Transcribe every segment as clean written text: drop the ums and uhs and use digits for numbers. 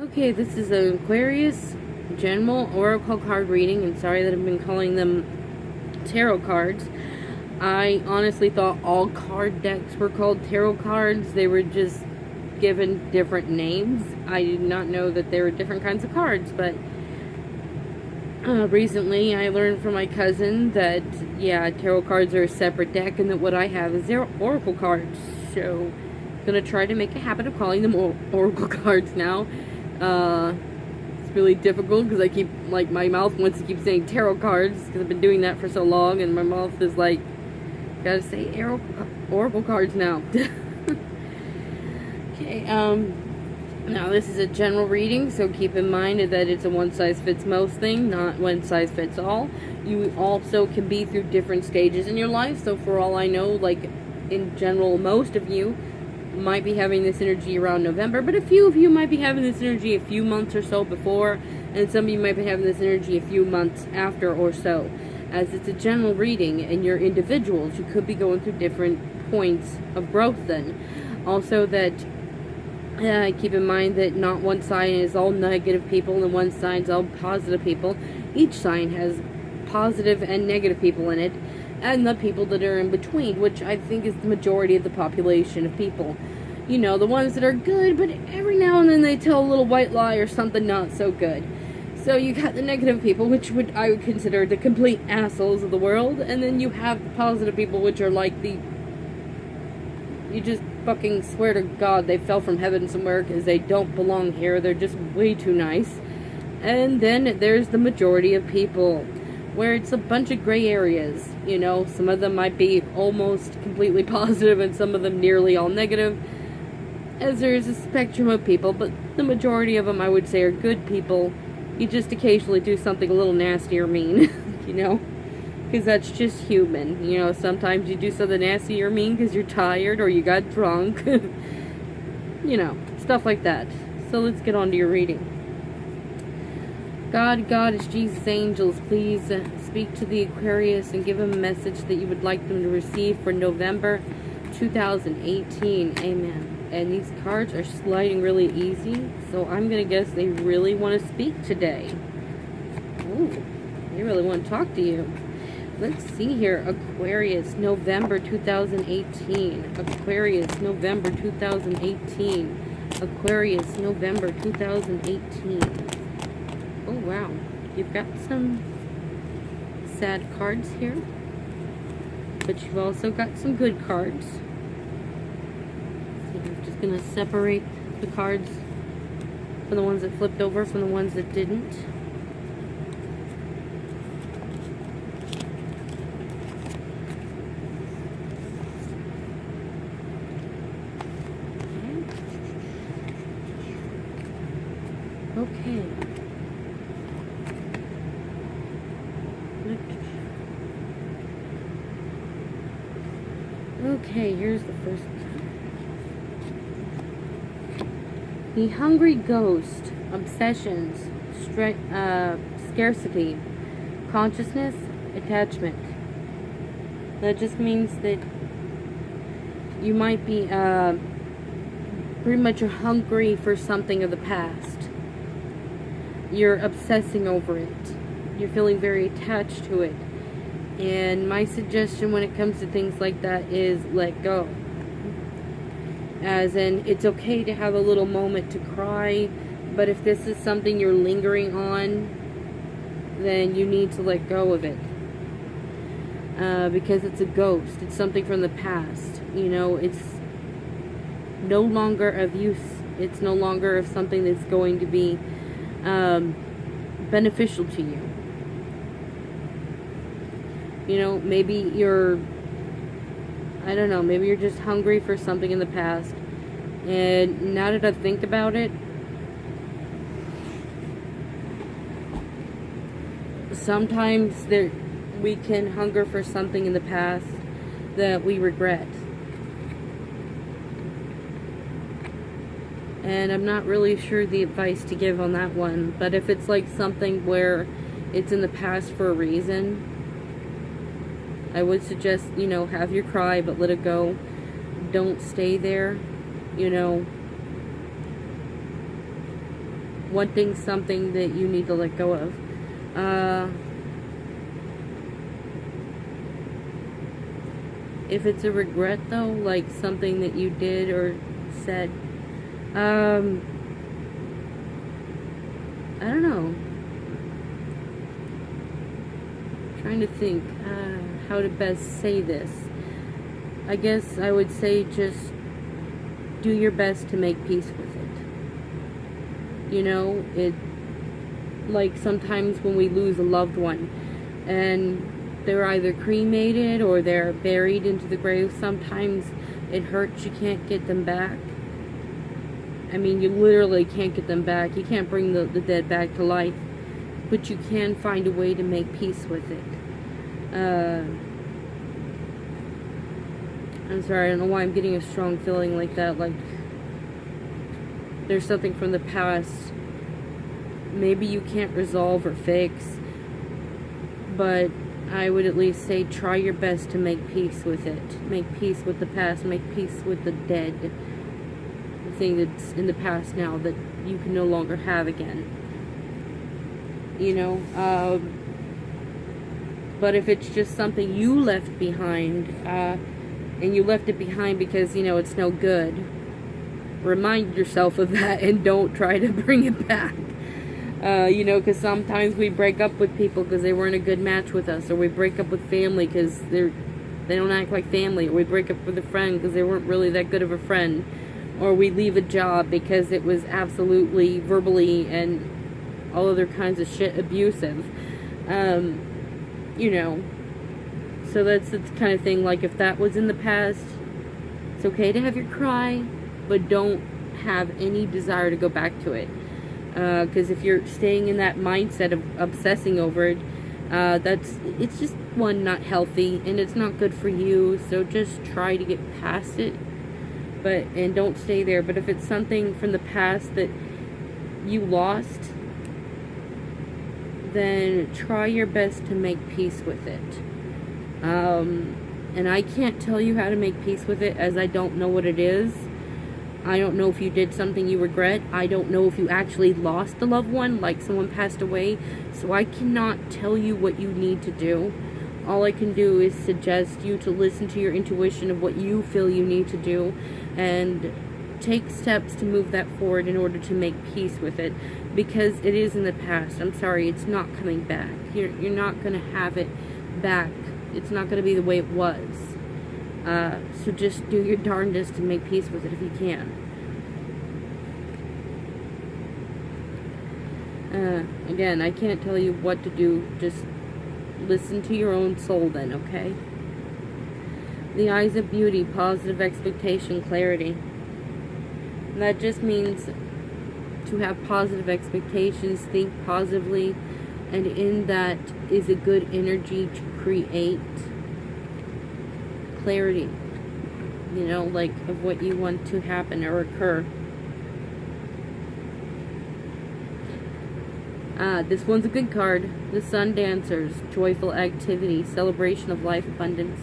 Okay, this is an Aquarius general oracle card reading, and sorry that I've been calling them tarot cards. I honestly thought all card decks were called tarot cards. They were just given different names. I did not know that there were different kinds of cards, but recently I learned from my cousin that, yeah, tarot cards are a separate deck, and that what I have is their oracle cards. So I'm going to try to make a habit of calling them oracle cards now. It's really difficult because I keep, like, my mouth wants to keep saying tarot cards because I've been doing that for so long, and my mouth is like, gotta say oracle cards now. Okay, now this is a general reading, so keep in mind that it's a one-size-fits-most thing, not one-size-fits-all. You also can be through different stages in your life, so for all I know, like, in general, most of you might be having this energy around November, but a few of you might be having this energy a few months or so before, and some of you might be having this energy a few months after or so. As it's a general reading and you're individuals, you could be going through different points of growth then. Also that keep in mind that not one sign is all negative people and one sign's all positive people. Each sign has positive and negative people in it, and the people that are in between, which I think is the majority of the population of people. You know, the ones that are good, but every now and then they tell a little white lie or something not so good. So you got the negative people, which I would consider the complete assholes of the world, and then you have the positive people, which are like you just fucking swear to God they fell from heaven somewhere because they don't belong here. They're just way too nice. And then there's the majority of people, where it's a bunch of gray areas. You know, some of them might be almost completely positive and some of them nearly all negative, as there is a spectrum of people, but the majority of them I would say are good people. You just occasionally do something a little nasty or mean, you know, because that's just human. You know, sometimes you do something nasty or mean because you're tired or you got drunk, you know, stuff like that. So let's get on to your reading. God, Goddess, Jesus, angels, please speak to the Aquarius and give them a message that you would like them to receive for November 2018. Amen. And these cards are sliding really easy, so I'm going to guess they really want to speak today. Ooh, they really want to talk to you. Let's see here. Aquarius, November 2018. Aquarius, November 2018. Aquarius, November 2018. Oh, wow. You've got some sad cards here, but you've also got some good cards. So I'm just going to separate the cards from the ones that flipped over from the ones that didn't. Okay. Okay, here's the first card. The Hungry Ghost, Obsessions, Scarcity, Consciousness, Attachment. That just means that you might be pretty much hungry for something of the past. You're obsessing over it. You're feeling very attached to it. And my suggestion when it comes to things like that is let go. As in, it's okay to have a little moment to cry, but if this is something you're lingering on, then you need to let go of it. Because it's a ghost. It's something from the past. You know, it's no longer of use. It's no longer of something that's going to be beneficial to you. You know, maybe you're, I don't know, maybe you're just hungry for something in the past. And now that I think about it, sometimes we can hunger for something in the past that we regret. And I'm not really sure the advice to give on that one. But if it's like something where it's in the past for a reason, I would suggest, you know, have your cry, but let it go. Don't stay there, you know. wanting something that you need to let go of. If it's a regret, though, like something that you did or said, I don't know. I'm trying to think how to best say this. I guess I would say just do your best to make peace with it. You know, like sometimes when we lose a loved one and they're either cremated or they're buried into the grave, sometimes it hurts. You can't get them back. I mean, you literally can't get them back. You can't bring the dead back to life, but you can find a way to make peace with it. I'm sorry, I don't know why I'm getting a strong feeling like that, like there's something from the past maybe you can't resolve or fix, but I would at least say try your best to make peace with it. Make peace with the past, make peace with the dead, the thing that's in the past now that you can no longer have again. You know, but if it's just something you left behind, and you left it behind because, you know, it's no good, remind yourself of that and don't try to bring it back. You know, because sometimes we break up with people because they weren't a good match with us, or we break up with family because they don't act like family, or we break up with a friend because they weren't really that good of a friend, or we leave a job because it was absolutely verbally and all other kinds of shit abusive. You know, so that's the kind of thing, like if that was in the past, it's okay to have your cry, but don't have any desire to go back to it. Because if you're staying in that mindset of obsessing over it, it's just, one, not healthy, and it's not good for you, so just try to get past it, and don't stay there. But if it's something from the past that you lost, then try your best to make peace with it. And I can't tell you how to make peace with it, as I don't know what it is. I don't know if you did something you regret. I don't know if you actually lost a loved one, like someone passed away. So I cannot tell you what you need to do. All I can do is suggest you to listen to your intuition of what you feel you need to do, and take steps to move that forward in order to make peace with it, because it is in the past. I'm sorry, it's not coming back. You're not going to have it back. It's not going to be the way it was. So just do your darndest to make peace with it if you can. Again, I can't tell you what to do. Just listen to your own soul then, okay? The eyes of beauty, positive expectation, clarity. And that just means to have positive expectations, think positively, and in that is a good energy to create clarity, you know, like of what you want to happen or occur. This one's a good card. The Sun Dancers, joyful activity, celebration of life, abundance.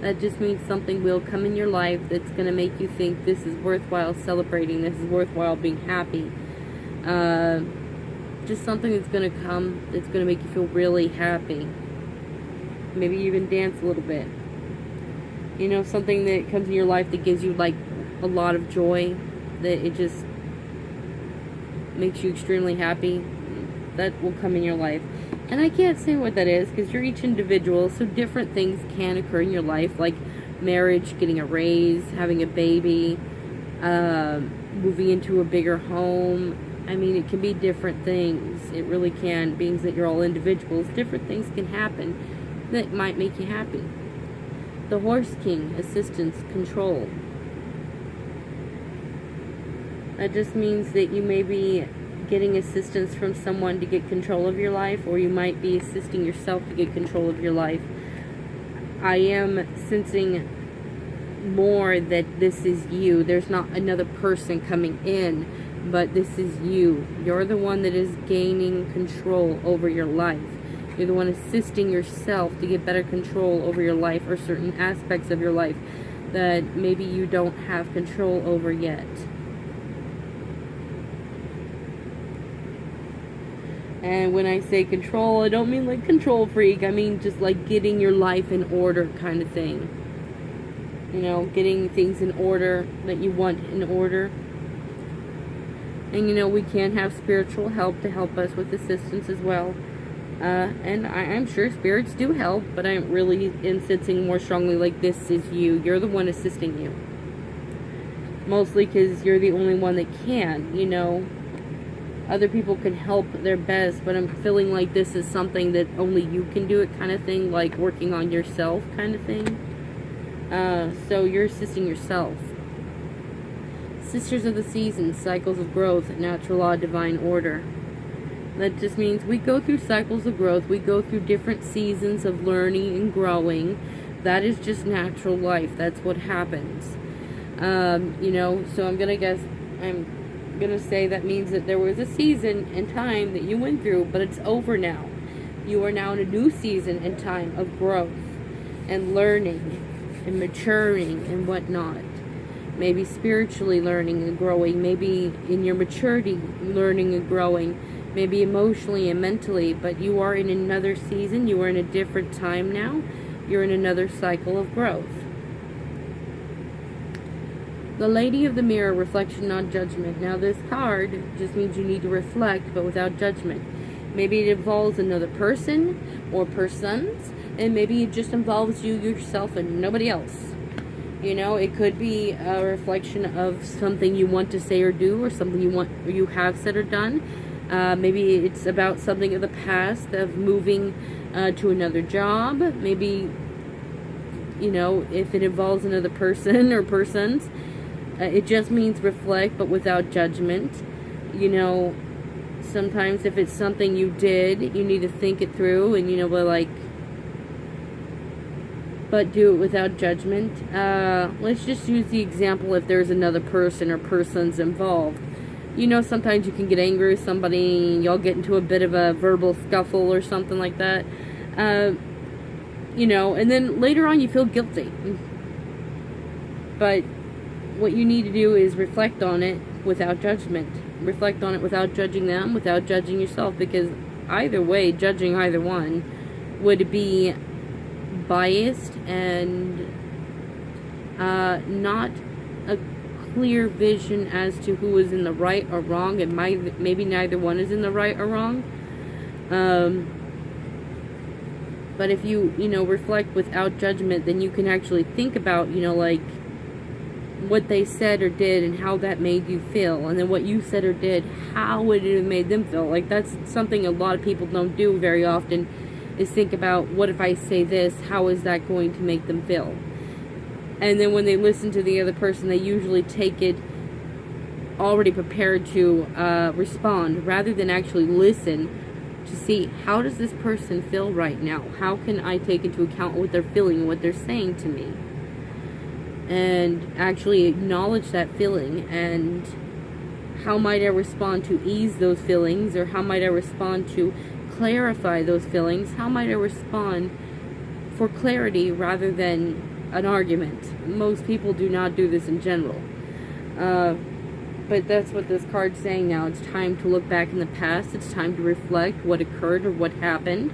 That just means something will come in your life that's going to make you think this is worthwhile celebrating, this is worthwhile being happy. Just something that's going to come that's going to make you feel really happy. Maybe even dance a little bit. You know, something that comes in your life that gives you like a lot of joy, that it just makes you extremely happy. That will come in your life. And I can't say what that is because you're each individual, so different things can occur in your life, like marriage, getting a raise, having a baby, moving into a bigger home. I mean, it can be different things. It really can. Being that you're all individuals, different things can happen that might make you happy. The Horse King, assistance, control. That just means that you may be getting assistance from someone to get control of your life, or you might be assisting yourself to get control of your life. I am sensing more that this is you. There's not another person coming in, but this is you. You're the one that is gaining control over your life. You're the one assisting yourself to get better control over your life, or certain aspects of your life that maybe you don't have control over yet. And when I say control, I don't mean like control freak. I mean just like getting your life in order kind of thing. You know, getting things in order that you want in order. And you know, we can have spiritual help to help us with assistance as well. And I'm sure spirits do help, but I'm really insisting more strongly like this is you. You're the one assisting you. Mostly because you're the only one that can, you know. Other people can help their best, but I'm feeling like this is something that only you can do it kind of thing, like working on yourself kind of thing. So you're assisting yourself. Sisters of the Seasons, cycles of growth, natural law, divine order. That just means we go through cycles of growth. We go through different seasons of learning and growing. That is just natural life. That's what happens. You know, so I'm going to say that means that there was a season and time that you went through, but it's over now. You are now in a new season and time of growth and learning and maturing and whatnot. Maybe spiritually learning and growing. Maybe in your maturity learning and growing. Maybe emotionally and mentally, but you are in another season. You are in a different time now. You're in another cycle of growth. The Lady of the Mirror, reflection, not judgment. Now this card just means you need to reflect, but without judgment. Maybe it involves another person or persons, and maybe it just involves you, yourself, and nobody else. You know, it could be a reflection of something you want to say or do, or something you have said or done. Maybe it's about something of the past, of moving to another job. Maybe, you know, if it involves another person or persons, it just means reflect, but without judgment. You know, sometimes if it's something you did, you need to think it through, and, you know, but do it without judgment. Let's just use the example if there's another person or persons involved. You know, sometimes you can get angry with somebody and y'all get into a bit of a verbal scuffle or something like that. You know, and then later on you feel guilty. But what you need to do is reflect on it without judgment. Reflect on it without judging them, without judging yourself, because either way, judging either one would be biased and not a clear vision as to who is in the right or wrong, and maybe neither one is in the right or wrong. But if you know, reflect without judgment, then you can actually think about, you know, like what they said or did and how that made you feel, and then what you said or did, how would it have made them feel. Like, that's something a lot of people don't do very often, is think about, what if I say this, how is that going to make them feel? And then when they listen to the other person, they usually take it already prepared to respond, rather than actually listen to see, how does this person feel right now? How can I take into account what they're feeling and what they're saying to me? And actually acknowledge that feeling, and how might I respond to ease those feelings, or how might I respond to clarify those feelings? How might I respond for clarity rather than an argument? Most people do not do this in general. But that's what this card's saying now. It's time to look back in the past. It's time to reflect what occurred or what happened,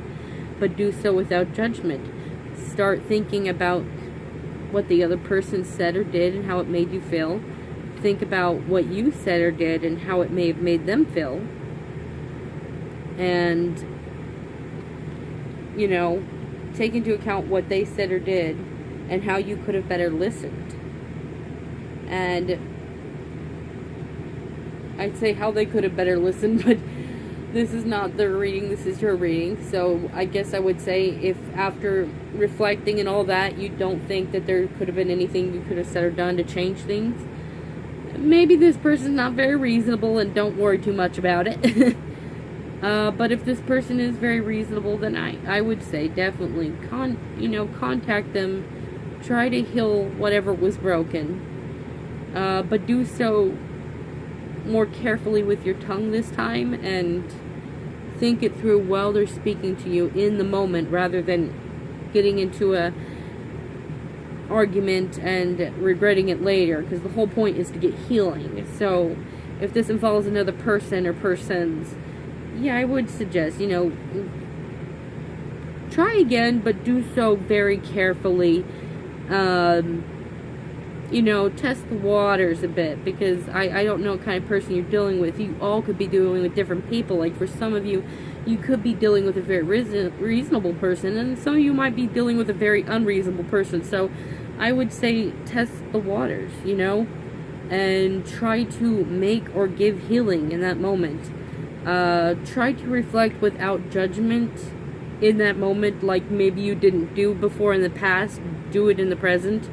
but do so without judgment. Start thinking about what the other person said or did and how it made you feel. Think about what you said or did and how it may have made them feel. And, you know, take into account what they said or did and how you could have better listened. And I'd say how they could have better listened, but this is not their reading, this is your reading. So I guess I would say, if after reflecting and all that, you don't think that there could have been anything you could have said or done to change things, maybe this person's not very reasonable, and don't worry too much about it. But if this person is very reasonable, then I would say definitely contact them. Try to heal whatever was broken. But do so more carefully with your tongue this time, and think it through while they're speaking to you in the moment, rather than getting into a argument and regretting it later, because the whole point is to get healing. So if this involves another person or persons, yeah, I would suggest, try again, but do so very carefully. Test the waters a bit, because I don't know what kind of person you're dealing with. You all could be dealing with different people. Like, for some of you, you could be dealing with a very reasonable person, and some of you might be dealing with a very unreasonable person. So I would say test the waters, and try to make or give healing in that moment. Try to reflect without judgment in that moment, like maybe you didn't do before in the past. Do it in the present.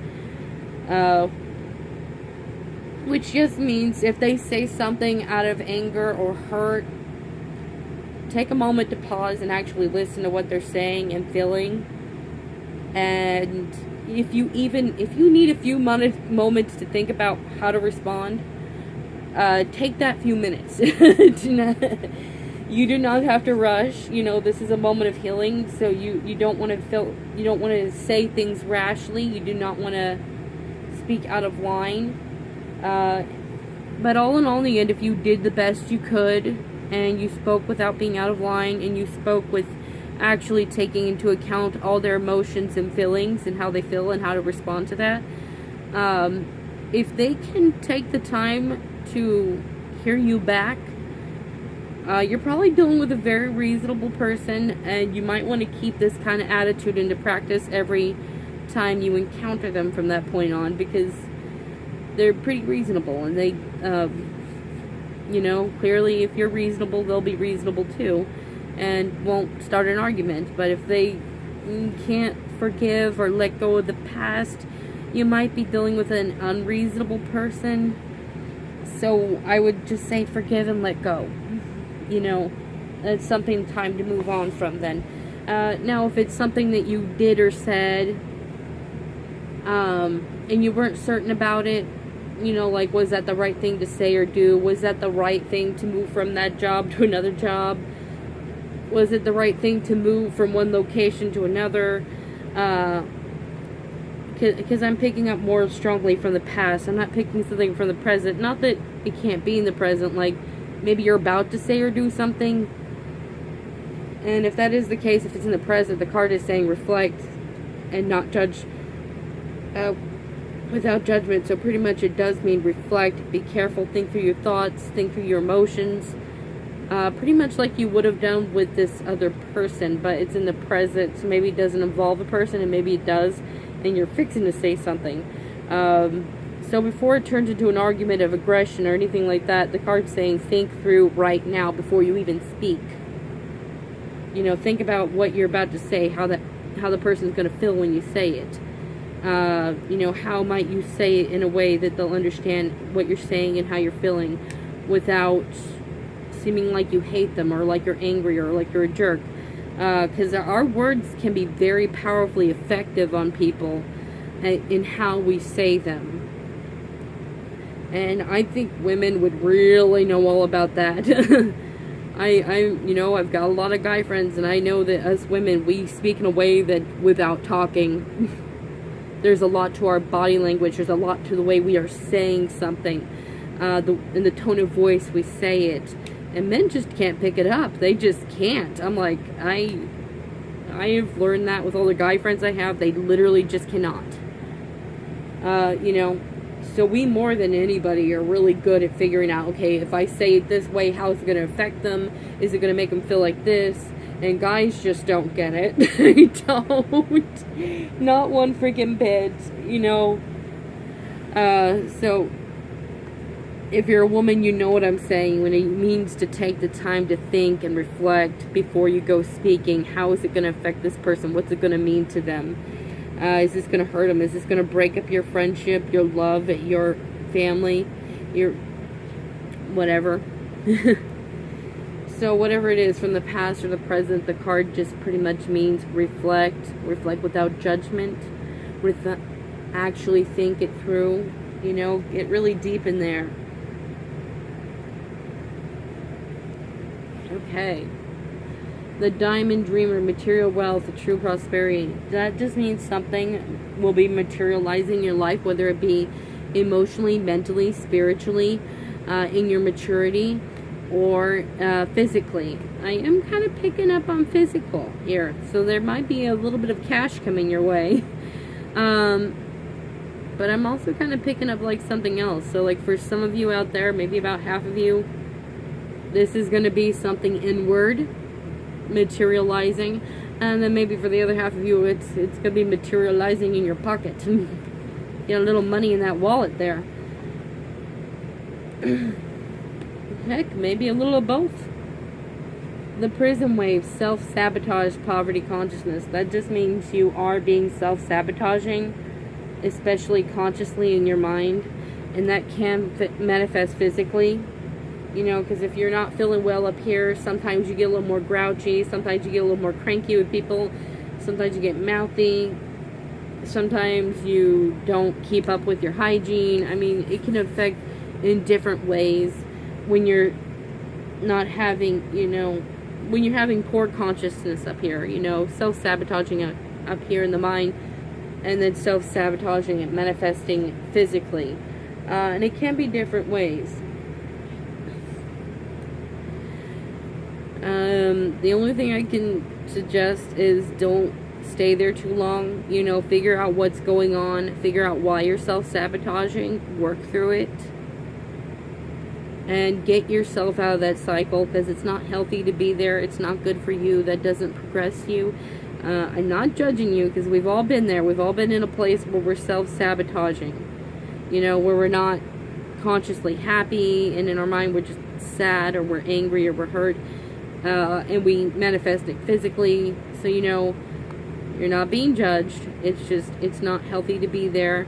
Which just means if they say something out of anger or hurt, take a moment to pause and actually listen to what they're saying and feeling. And if you need a few moments to think about how to respond, take that few minutes. You do not have to rush. This is a moment of healing, so you don't want to say things rashly. You do not want to speak out of line. But all in all, in the end, if you did the best you could, and you spoke without being out of line, and you spoke with actually taking into account all their emotions and feelings and how they feel and how to respond to that, if they can take the time to hear you back, you're probably dealing with a very reasonable person, and you might want to keep this kind of attitude into practice every time you encounter them from that point on, because they're pretty reasonable, and they, clearly if you're reasonable, they'll be reasonable too, and won't start an argument. But if they can't forgive or let go of the past, you might be dealing with an unreasonable person. So I would just say forgive and let go. It's something time to move on from then. Now, if it's something that you did or said, and you weren't certain about it, like, was that the right thing to say or do? Was that the right thing to move from that job to another job? Was it the right thing to move from one location to another? Because I'm picking up more strongly from the past. I'm not picking something from the present. Not that it can't be in the present, like maybe you're about to say or do something, and if that is the case, if it's in the present, the card is saying reflect and not judge without judgment. So pretty much it does mean reflect, be careful, think through your thoughts, think through your emotions, pretty much like you would have done with this other person, but it's in the present, so maybe it doesn't involve a person, and maybe it does, and you're fixing to say something. So before it turns into an argument of aggression or anything like that, the card's saying think through right now before you even speak. Think about what you're about to say, how the person's going to feel when you say it. How might you say it in a way that they'll understand what you're saying and how you're feeling without seeming like you hate them or like you're angry or like you're a jerk. Because our words can be very powerfully effective on people in how we say them. And I think women would really know all about that. I've got a lot of guy friends, and I know that us women, we speak in a way that without talking, there's a lot to our body language, there's a lot to the way we are saying something, in the tone of voice we say it, and men just can't pick it up. They just can't. I'm like, I have learned that with all the guy friends I have. They literally just cannot. So we, more than anybody, are really good at figuring out, okay, if I say it this way, how is it going to affect them? Is it going to make them feel like this? And guys just don't get it. They don't. Not one freaking bit, So if you're a woman, you know what I'm saying when it means to take the time to think and reflect before you go speaking. How is it going to affect this person? What's it going to mean to them? Is this going to hurt them? Is this going to break up your friendship, your love, your family, your whatever? So whatever it is, from the past or the present, the card just pretty much means reflect without judgment, actually think it through, get really deep in there. Okay. The Diamond Dreamer, material wealth, the true prosperity. That just means something will be materializing in your life, whether it be emotionally, mentally, spiritually, in your maturity. or physically. I am kind of picking up on physical here, so there might be a little bit of cash coming your way. But I'm also kind of picking up like something else. So like for some of you out there, maybe about half of you, this is going to be something inward, materializing. And then maybe for the other half of you, it's going to be materializing in your pocket. Get a little money in that wallet there. Heck, maybe a little of both. The prison wave, self-sabotage, poverty consciousness. That just means you are being self-sabotaging, especially consciously in your mind. And that can manifest physically. You know, because if you're not feeling well up here, sometimes you get a little more grouchy, sometimes you get a little more cranky with people, sometimes you get mouthy, sometimes you don't keep up with your hygiene. I mean, it can affect in different ways when you're not having, you know, when you're having poor consciousness up here, you know, self-sabotaging up here in the mind, and then self-sabotaging and manifesting physically. And it can be different ways. The only thing I can suggest is don't stay there too long. You know, figure out what's going on, figure out why you're self-sabotaging, work through it, and get yourself out of that cycle, because it's not healthy to be there. It's not good for you. That doesn't progress you. I'm not judging you, because we've all been there. We've all been in a place where we're self-sabotaging, you know, where we're not consciously happy, and in our mind we're just sad, or we're angry, or we're hurt. And we manifest it physically. So, you know, you're not being judged. It's just, it's not healthy to be there.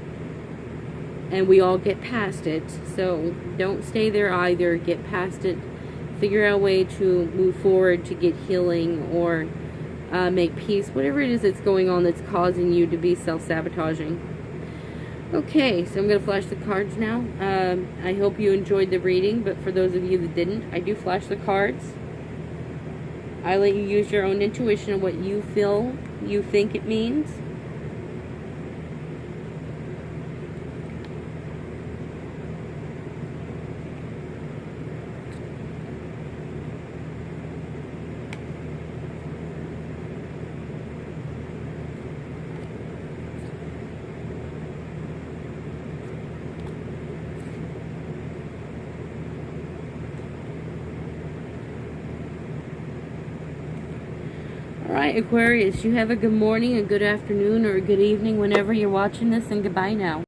And we all get past it. So don't stay there either. Get past it. Figure out a way to move forward, to get healing, or make peace. Whatever it is that's going on that's causing you to be self-sabotaging. Okay, so I'm going to flash the cards now. I hope you enjoyed the reading, but for those of you that didn't, I do flash the cards. I let you use your own intuition of what you feel, you think it means. Alright, Aquarius, you have a good morning, a good afternoon, or a good evening whenever you're watching this, and goodbye now.